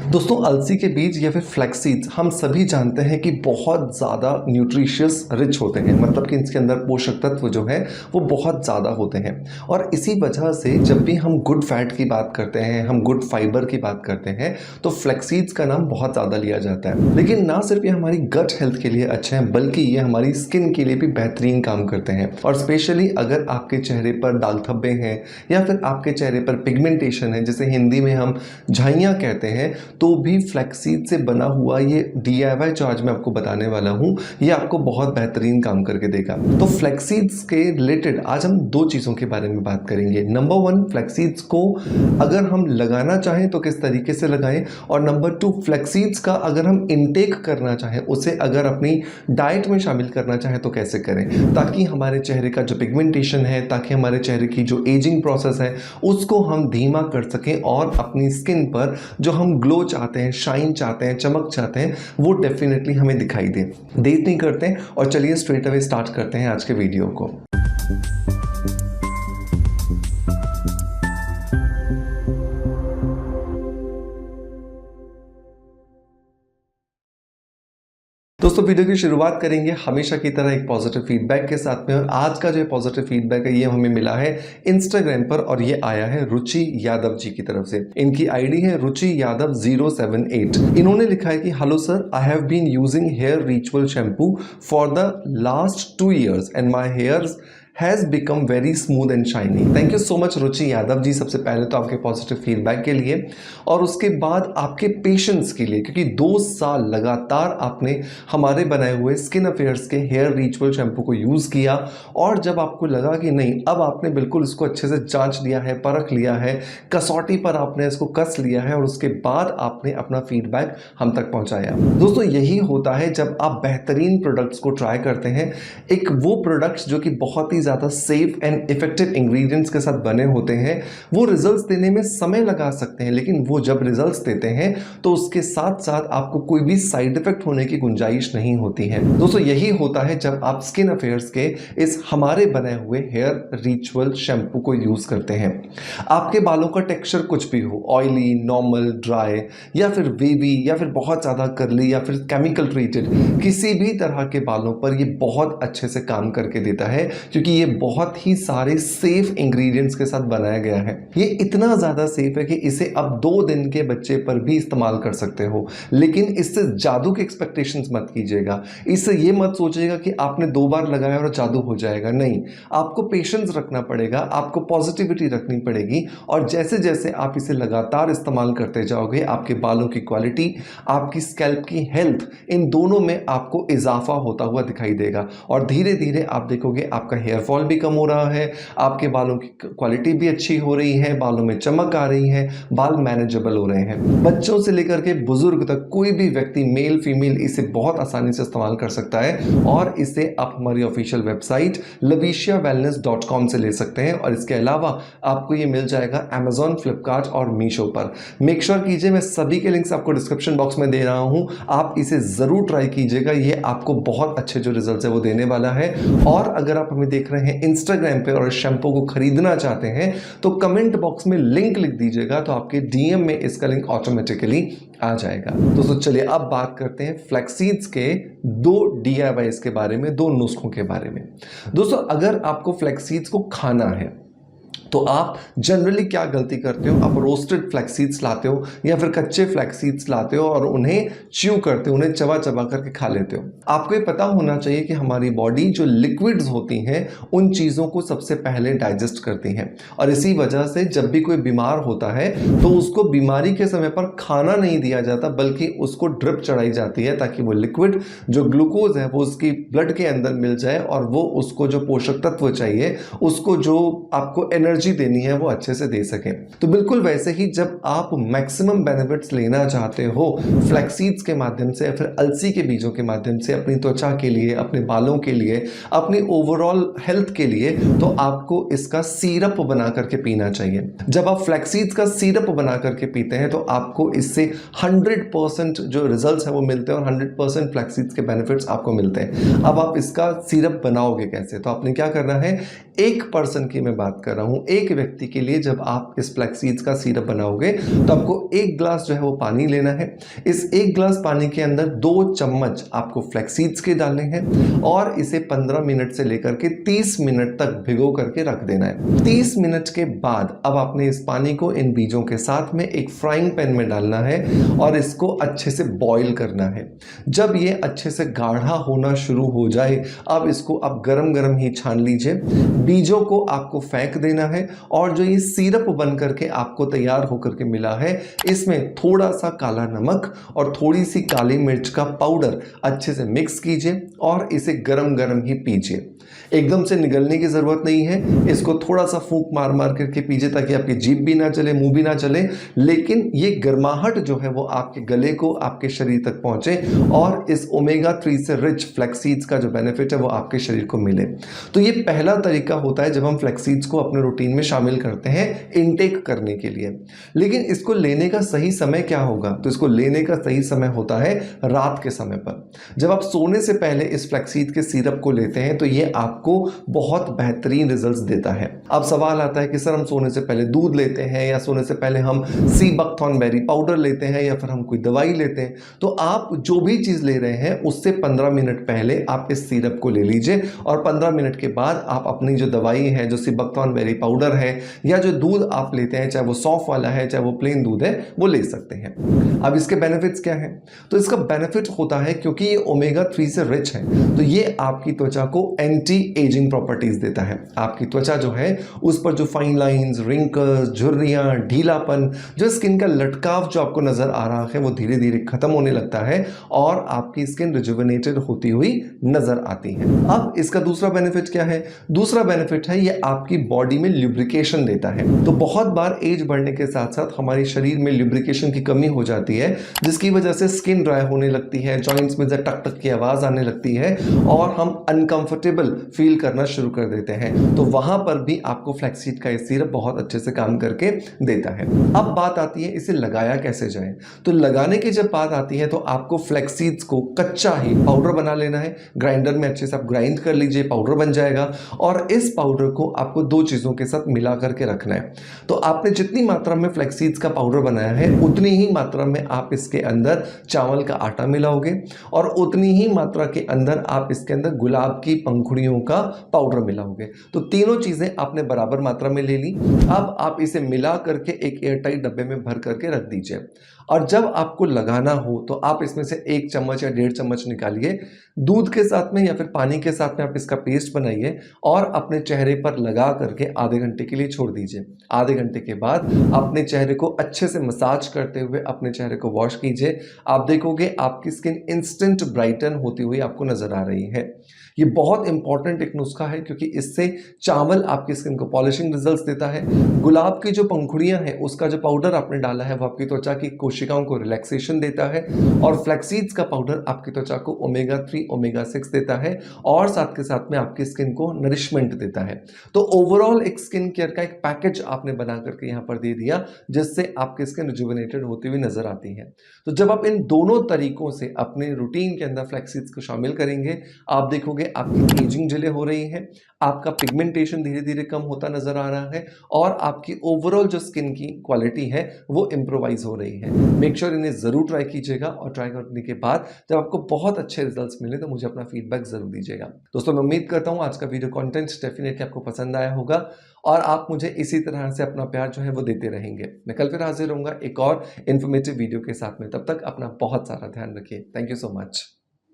दोस्तों अलसी के बीज या फिर फ्लैक्स सीड्स हम सभी जानते हैं कि बहुत ज़्यादा न्यूट्रिशियस रिच होते हैं, मतलब कि इसके अंदर पोषक तत्व जो है वो बहुत ज़्यादा होते हैं। और इसी वजह से जब भी हम गुड फैट की बात करते हैं, हम गुड फाइबर की बात करते हैं, तो फ्लैक्स सीड्स का नाम बहुत ज़्यादा लिया जाता है। लेकिन ना सिर्फ ये हमारी गट हेल्थ के लिए अच्छे हैं, बल्कि ये हमारी स्किन के लिए भी बेहतरीन काम करते हैं। और स्पेशली अगर आपके चेहरे पर दाग धब्बे हैं या फिर आपके चेहरे पर पिगमेंटेशन है, जिसे हिंदी में हम झाइयाँ कहते हैं, तो भी फ्लैक्सीड से बना हुआ ये DIY जो आज मैं आपको बताने वाला हूँ, ये आपको बहुत बेहतरीन काम करके देगा। तो फ्लैक्सीड्स के रिलेटेड आज हम दो चीज़ों के बारे में बात करेंगे। नंबर 1, फ्लैक्सीड्स को अगर हम लगाना चाहें तो किस तरीके से लगाएं, और नंबर 2, फ्लैक्सीड्स का अगर हम इनटेक करना चाहें, उसे अगर अपनी डाइट में शामिल करना चाहें तो कैसे करें, ताकि हमारे चेहरे का जो पिगमेंटेशन है, ताकि हमारे चेहरे की जो एजिंग प्रोसेस है उसको हम धीमा कर सकें और अपनी स्किन पर जो हम ग्लो चाहते हैं, शाइन चाहते हैं, चमक चाहते हैं, वो डेफिनेटली हमें दिखाई दे। देर नहीं करते हैं और चलिए स्ट्रेट अवे स्टार्ट करते हैं आज के वीडियो को। दोस्तों वीडियो की शुरुआत करेंगे हमेशा की तरह एक पॉजिटिव फीडबैक के साथ में, और आज का जो पॉजिटिव फीडबैक है ये हमें मिला है इंस्टाग्राम पर, और ये आया है रुचि यादव जी की तरफ से। इनकी आईडी है रुचि यादव 078। इन्होंने लिखा है कि hello sir, I have been using hair ritual shampoo for the last 2 years and my hairs has become very smooth and shiny. Thank you so much Ruchi Yadav ji, सबसे पहले तो आपके पॉजिटिव फीडबैक के लिए, और उसके बाद आपके पेशेंस के लिए, क्योंकि 2 साल लगातार आपने हमारे बनाए हुए स्किन अफेयर्स के हेयर रिचुअल शैम्पू को यूज़ किया, और जब आपको लगा कि नहीं, अब आपने बिल्कुल इसको अच्छे से जांच लिया है, परख लिया है, कसौटी पर आपने इसको कस लिया है, और उसके बाद आपने अपना फीडबैक हम तक पहुंचाया। दोस्तों यही होता है जब आप बेहतरीन प्रोडक्ट्स को ट्राई करते हैं। एक वो प्रोडक्ट्स जो कि बहुत ही ज़्यादा सेफ एंड इफेक्टिव इंग्रेडिएंट्स के साथ बने होते हैं, वो रिजल्ट्स देने में समय लगा सकते हैं, लेकिन वो जब रिजल्ट्स देते हैं तो उसके साथ साथ आपको कोई भी साइड इफेक्ट होने की गुंजाइश नहीं होती है। दोस्तों यही होता है जब आप स्किन अफेयर्स के इस हमारे बनाए हुए हेयर रिचुअल शैम्पू को यूज करते हैं। आपके बालों का टेक्सचर कुछ भी हो, ऑयली, नॉर्मल, ड्राई, या फिर वेवी, या फिर बहुत ज़्यादा कर्ली, या फिर केमिकल ट्रीटेड, किसी भी तरह के बालों पर ये बहुत अच्छे से काम करके देता है, क्योंकि ये बहुत ही सारे सेफ इंग्रेडिएंट्स के साथ बनाया गया है। ये इतना ज़्यादा सेफ है कि इसे अब 2 दिन के बच्चे पर भी इस्तेमाल कर सकते हो, लेकिन इससे जादू की एक्सपेक्टेशंस मत कीजिएगा। इससे ये मत सोचिएगा कि आपने 2 बार लगाया और जादू हो जाएगा। नहीं, आपको पेशेंस रखना पड़ेगा, आपको पॉजिटिविटी रखनी पड़ेगी, और जैसे जैसे आप इसे लगातार इस्तेमाल करते जाओगे, आपके बालों की क्वालिटी, आपकी स्कैल्प की हेल्थ, इन दोनों में आपको इजाफा होता हुआ दिखाई देगा, और धीरे धीरे आप देखोगे आपका हेयर फॉल भी कम हो रहा है, आपके बालों की क्वालिटी भी अच्छी हो रही है, बालों में चमक आ रही है, बाल मैनेजेबल हो रहे हैं। बच्चों से लेकर के बुजुर्ग तक कोई भी व्यक्ति, मेल फीमेल, इसे बहुत आसानी से इस्तेमाल कर सकता है, और इसे आप हमारी ऑफिशियल वेबसाइट laviciawellness.com से ले सकते हैं, और इसके अलावा आपको ये मिल जाएगा Amazon, फ्लिपकार्ट और मीशो पर। मेक श्योर कीजिए, मैं सभी के लिंक्स आपको डिस्क्रिप्शन बॉक्स में दे रहा हूं, आप इसे जरूर ट्राई कीजिएगा, ये आपको बहुत अच्छे जो रिजल्ट है वो देने वाला है। और अगर आप हमें देख रहे हैं इंस्टाग्राम पे और शैम्पू को खरीदना चाहते हैं तो कमेंट बॉक्स में लिंक लिख दीजिएगा, तो आपके DM में इसका लिंक ऑटोमेटिकली आ जाएगा। दोस्तों चलिए अब बात करते हैं फ्लैक्सीड्स के 2 DIYs के बारे में, 2 नुस्खों के बारे में। दोस्तों अगर आपको फ्लैक्सीड्स को खाना है तो आप जनरली क्या गलती करते हो, आप रोस्टेड फ्लैक्सीड्स लाते हो या फिर कच्चे फ्लैक्सीड्स लाते हो और उन्हें च्यू करते हो, उन्हें चबा चबा करके खा लेते हो। आपको ये पता होना चाहिए कि हमारी बॉडी जो लिक्विड्स होती हैं उन चीज़ों को सबसे पहले डाइजेस्ट करती हैं, और इसी वजह से जब भी कोई बीमार होता है तो उसको बीमारी के समय पर खाना नहीं दिया जाता, बल्कि उसको ड्रिप चढ़ाई जाती है, ताकि वो लिक्विड जो ग्लूकोज है वो उसकी ब्लड के अंदर मिल जाए, और वो उसको जो पोषक तत्व चाहिए, उसको जो आपको एनर्जी देनी है वो अच्छे से दे सके। तो बिल्कुल वैसे ही जब आप मैक्सिमम बेनिफिट्स लेना चाहते हो फ्लैक्सीड्स के माध्यम से या फिर अलसी के बीजों के माध्यम से, अपनी त्वचा के लिए, अपने बालों के लिए, अपनी ओवरऑल हेल्थ के लिए, तो आपको इसका सिरप बना करके पीना चाहिए। जब आप फ्लैक्सीड्स का सिरप बना करके पीते हैं तो आपको इससे 100% जो रिजल्ट्स हैं वो मिलते हैं, और 100% फ्लैक्सीड्स के बेनिफिट्स आपको मिलते हैं। अब आप इसका सिरप बनाओगे कैसे, तो आपने क्या करना है, 1 पर्सन की मैं बात कर रहा हूँ, एक व्यक्ति के लिए जब आप इस फ्लैक्स सीड्स का सिरप बनाओगे तो आपको 1 ग्लास जो है वो पानी लेना है। इस 1 ग्लास पानी के अंदर 2 चम्मच आपको फ्लैक्स सीड्स के डालने हैं और इसे 15 मिनट से लेकर के 30 मिनट तक भिगो करके रख देना है। 30 मिनट के बाद अब आपने इस पानी को इन बीजों के साथ में एक फ्राइंग पैन में डालना है और इसको अच्छे से बॉईल करना है। जब ये अच्छे से गाढ़ा होना शुरू हो जाए, अब इसको आप गरम गरम ही छान लीजिए। बीजों को आपको फेंक देना है और जो ये सिरप बन करके आपको तैयार होकर के मिला है, इसमें थोड़ा सा काला नमक और थोड़ी सी काली मिर्च का पाउडर अच्छे से मिक्स कीजिए और इसे गरम गरम ही पीजिए। एकदम से निगलने की जरूरत नहीं है, इसको थोड़ा सा फूंक मार मार करके पीजिए ताकि आपकी जीभ भी ना चले, मुंह भी ना चले, लेकिन ये गर्माहट जो है वो आपके गले को, आपके शरीर तक पहुंचे और इस ओमेगा 3 से रिच फ्लैक्स सीड्स का जो बेनिफिट है वो आपके शरीर को मिले। तो ये पहला तरीका होता है जब हम फ्लैक्स सीड्स को अपने रूटीन में शामिल करते हैं इनटेक करने के लिए। लेकिन इसको लेने का सही समय क्या होगा? तो इसको लेने का सही समय होता है रात के समय पर। जब आप सोने से पहले इस फ्लैक्स सीड के सिरप को लेते हैं तो ये आपको बहुत बेहतरीन रिजल्ट्स देता है। अब सवाल आता है कि सर हम सोने से पहले दूध लेते हैं या सोने से पहले हम सी बकथॉर्न बेरी पाउडर लेते हैं या फिर हम कोई दवाई लेते हैं। तो आप जो भी चीज ले रहे हैं उससे 15 मिनट पहले आप इस सिरप को ले लीजिए और 15 मिनट के बाद आप अपनी जो दवाई है, जो सी बकथॉर्न बेरी पाउडर है या जो दूध आप लेते हैं, चाहे वो सौंफ वाला है चाहे वो प्लेन दूध है, वो ले सकते हैं। अब इसके बेनिफिट्स क्या है? तो इसका बेनिफिट होता है क्योंकि ये ओमेगा 3 से रिच है तो ये आपकी त्वचा को एंटी एजिंग प्रॉपर्टीज देता है। आपकी त्वचा जो है उस पर जो फाइन लाइंस, रिंकल्स, झुर्रियां, ढीलापन, जो स्किन का लटकाव जो आपको नजर आ रहा है वो धीरे धीरे खत्म होने लगता है और आपकी स्किन रिजुविनेटेड होती हुई नजर आती है। अब इसका दूसरा बेनिफिट क्या है? दूसरा बेनिफिट है ये आपकी बॉडी में ल्यूब्रिकेशन देता है। तो बहुत बार एज बढ़ने के साथ साथ हमारे शरीर में ल्यूब्रिकेशन की कमी हो जाती है जिसकी वजह से स्किन ड्राई होने लगती है, जॉइंट्स में टक टक की आवाज आने लगती है और हम अनकंफर्टेबल फील करना शुरू कर देते हैं। तो वहां पर भी आपको फ्लैक्स सीड का ये सिरप बहुत अच्छे से काम करके देता है। अब बात आती है इसे लगाया कैसे जाए। तो लगाने की जब बात आती है तो आपको फ्लैक्स सीड्स को कच्चा ही पाउडर बना लेना है। ग्राइंडर में अच्छे से आप ग्राइंड कर लीजिए, पाउडर बन जाएगा और इस पाउडर को आपको 2 चीजों के साथ मिला करके रखना है। तो आपने जितनी मात्रा में फ्लैक्स सीड्स का पाउडर बनाया है उतनी ही मात्रा में आप इसके अंदर चावल का आटा मिलाओगे और उतनी ही मात्रा के अंदर आप इसके अंदर गुलाब की पंखुड़ियों का पाउडर मिलाओगे। तो तीनों चीजें आपने बराबर मात्रा में ले ली। अब आप इसे मिला करके एक एयरटाइट डब्बे में भर करके रख दीजिए और जब आपको लगाना हो तो आप इसमें से 1 चम्मच या 1.5 चम्मच निकालिए, दूध के साथ में या फिर पानी के साथ में आप इसका पेस्ट बनाइए और अपने चेहरे पर लगा करके आधे घंटे के लिए छोड़ दीजिए। आधे घंटे के बाद अपने चेहरे को अच्छे से मसाज करते हुए अपने चेहरे को वॉश कीजिए। आप देखोगे आपकी स्किन इंस्टेंट ब्राइटन होती हुई आपको नजर आ रही है। ये बहुत इंपॉर्टेंट एक नुस्खा है क्योंकि इससे चावल आपकी स्किन को पॉलिशिंग रिजल्ट्स देता है। गुलाब की जो पंखुड़ियां हैं उसका जो पाउडर आपने डाला है वो आपकी त्वचा की कोशिकाओं को रिलैक्सेशन देता है और फ्लैक्स सीड्स का पाउडर आपकी त्वचा को ओमेगा 3, ओमेगा 6 देता है और साथ के साथ में आपकी स्किन को नरिशमेंट देता है। तो ओवरऑल एक स्किन केयर का एक पैकेज आपने बना करके यहाँ पर दे दिया जिससे आपकी स्किन रिजुविनेटेड होती हुई नजर आती है। तो जब आप इन दोनों तरीकों से अपने रूटीन के अंदर फ्लैक्स सीड्स को शामिल करेंगे, आप देखोगे आपकी एजिंग डिले हो रही है, आपका पिगमेंटेशन धीरे धीरे कम होता नजर आ रहा है और आपकी ओवरऑल जो स्किन की क्वालिटी है वो इंप्रोवाइज हो रही है। मेक श्योर इन्हें जरूर ट्राई कीजिएगा और ट्राई करने के बाद जब आपको बहुत अच्छे रिजल्ट्स मिले तो मुझे अपना फीडबैक जरूर दीजिएगा। दोस्तों मैं उम्मीद करता हूँ आज का वीडियो कंटेंट डेफिनेटली आपको पसंद आया होगा और आप मुझे इसी तरह से अपना प्यार जो है वो देते रहेंगे। मैं कल फिर हाजिर रहूंगा एक और इन्फॉर्मेटिव वीडियो के साथ में। तब तक अपना बहुत सारा ध्यान रखिए। Thank you so much.